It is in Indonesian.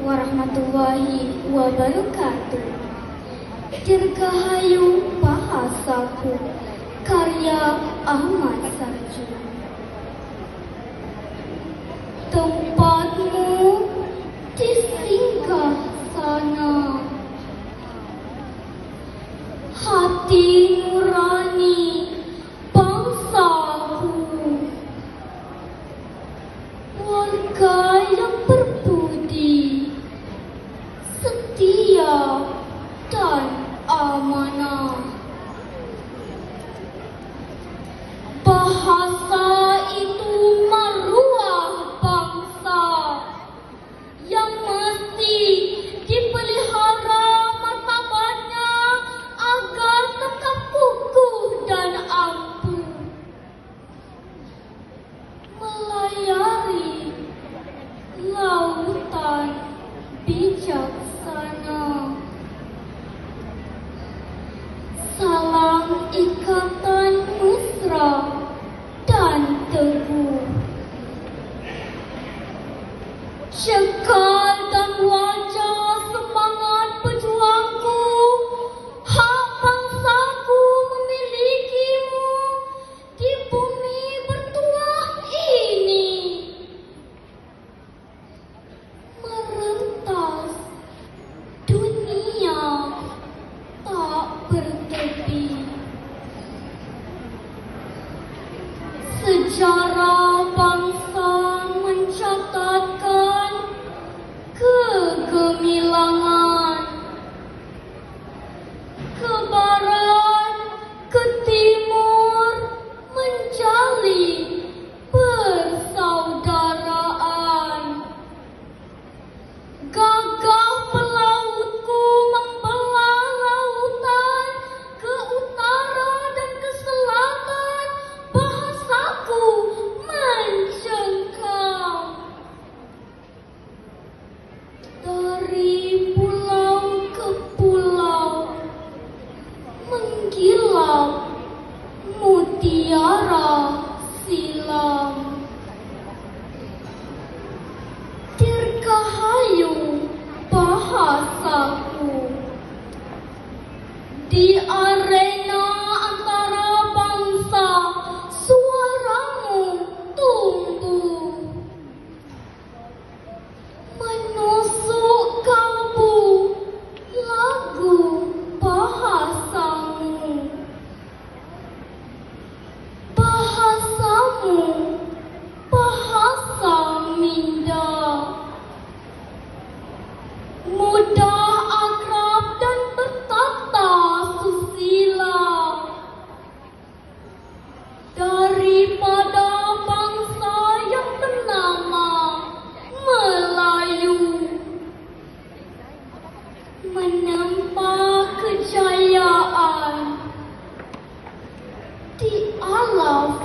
warahmatullahi wabarakatuh. Dirgahayu bahasaku, karya Ahmad Sarju. Tempatmu di singgah sana, hati nurani bangsaku, warga yang berbudi, setia dan amanah. Bahasa itu maruah bangsa yang mesti dipelihara martabatnya agar tetap kukuh dan ampuh melayari lautan bijaksana. Salam ikatan mesra dan teguh, cekal dan wajah semangat pejuangku. Hak bangsaku memilikimu di bumi bertuah ini, merentas dunia tak bertepi. Sejarah bangsa mencatatkan kegemilangan, ke barat, ke timur menjalin persaudaraan. Gagah pelautku membelah lautan ke utara dan ke selatan. Bahasaku mencengkam dari pulau ke pulau, menggilap mutiara silam. Dirgahayu bahasaku, di arena antara bangsa suaramu tumbuh, menusuk kalbu lagu bahasamu. Bahasamu bahasa minda, mudah akrab dan bertata susila. Daripada bangsa yang bernama Melayu menempa kejayaan di alam